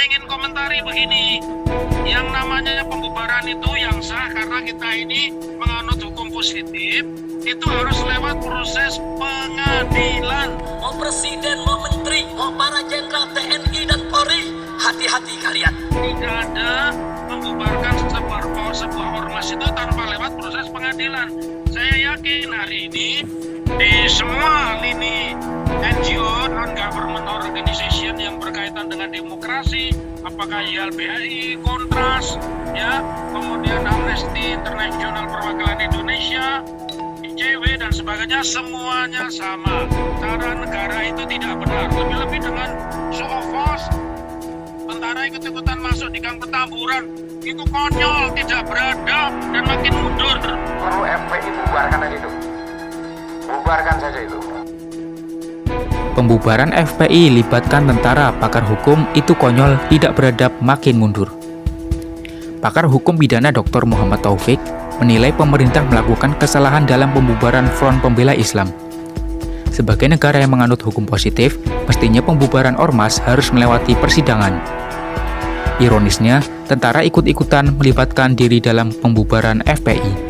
ingin komentari begini. Yang namanya pembubaran itu yang sah karena kita ini menganut hukum positif, itu harus lewat proses pengadilan. Mau presiden, mau menteri, mau para jenderal TNI dan Polri, hati-hati kalian. Tidak ada membubarkan sebuah ormas itu tanpa lewat proses pengadilan. Saya yakin hari ini di semua lini NGO, non-government organization yang berkaitan dengan demokrasi, apakah YLBHI, Kontras, ya, kemudian Amnesty International Perwakilan Indonesia, ICW dan sebagainya, semuanya sama. Cara negara itu tidak benar. Lebih-lebih dengan show of force, tentara ikut-ikutan masuk di gang Petamburan, itu konyol, tidak beradab, dan makin mundur. Perlu FPI bubarkan aja itu. Bubarkan saja itu. Pembubaran FPI libatkan tentara, pakar hukum itu konyol, tidak beradab, makin mundur. Pakar hukum pidana Dr. Muhammad Taufik menilai pemerintah melakukan kesalahan dalam pembubaran Front Pembela Islam. Sebagai negara yang menganut hukum positif, mestinya pembubaran ormas harus melewati persidangan. Ironisnya, tentara ikut-ikutan melibatkan diri dalam pembubaran FPI.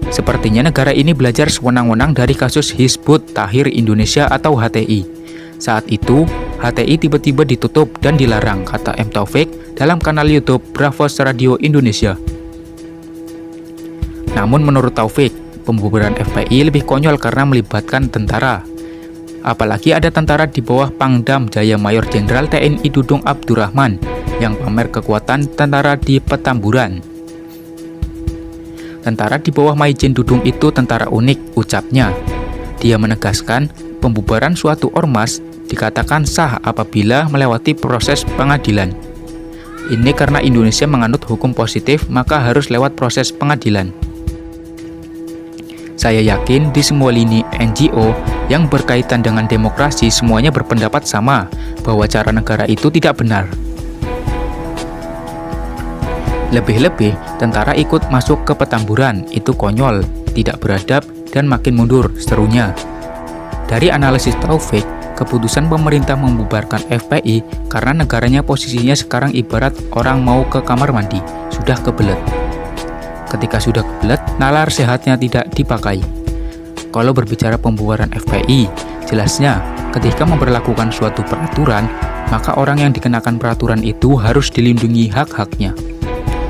Sepertinya negara ini belajar sewenang-wenang dari kasus Hizbut Tahrir Indonesia atau HTI. Saat itu, HTI tiba-tiba ditutup dan dilarang, kata M. Taufik dalam kanal YouTube Bravos Radio Indonesia. Namun menurut Taufik, pembubaran FPI lebih konyol karena melibatkan tentara. Apalagi ada tentara di bawah Pangdam Jaya Mayor Jenderal TNI Dudung Abdurrahman yang pamer kekuatan tentara di Petamburan. Tentara di bawah Maijen Dudung itu tentara unik, ucapnya. Dia menegaskan pembubaran suatu ormas dikatakan sah apabila melewati proses pengadilan. Ini karena Indonesia menganut hukum positif, maka harus lewat proses pengadilan. Saya yakin di semua lini NGO yang berkaitan dengan demokrasi semuanya berpendapat sama bahwa cara negara itu tidak benar. Lebih-lebih, tentara ikut masuk ke Petamburan, itu konyol, tidak beradab, dan makin mundur, serunya. Dari analisis Taufik, keputusan pemerintah membubarkan FPI karena negaranya posisinya sekarang ibarat orang mau ke kamar mandi, sudah kebelet. Ketika sudah kebelet, nalar sehatnya tidak dipakai. Kalau berbicara pembubaran FPI, jelasnya ketika memberlakukan suatu peraturan, maka orang yang dikenakan peraturan itu harus dilindungi hak-haknya.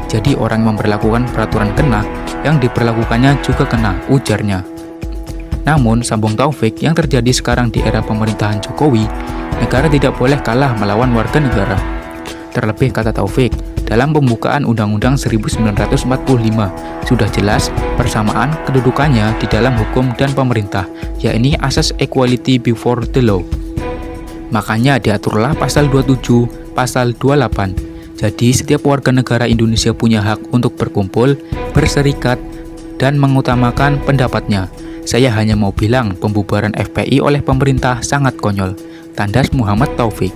Jadi orang yang memberlakukan peraturan kena, yang diperlakukannya juga kena, ujarnya. Namun, sambung Taufik, yang terjadi sekarang di era pemerintahan Jokowi, negara tidak boleh kalah melawan warga negara. Terlebih, kata Taufik, dalam pembukaan Undang-Undang 1945, sudah jelas persamaan kedudukannya di dalam hukum dan pemerintah, yakni asas equality before the law. Makanya diaturlah pasal 27, pasal 28. Jadi, setiap warga negara Indonesia punya hak untuk berkumpul, berserikat, dan mengutamakan pendapatnya. Saya hanya mau bilang pembubaran FPI oleh pemerintah sangat konyol. Tandas Muhammad Taufik.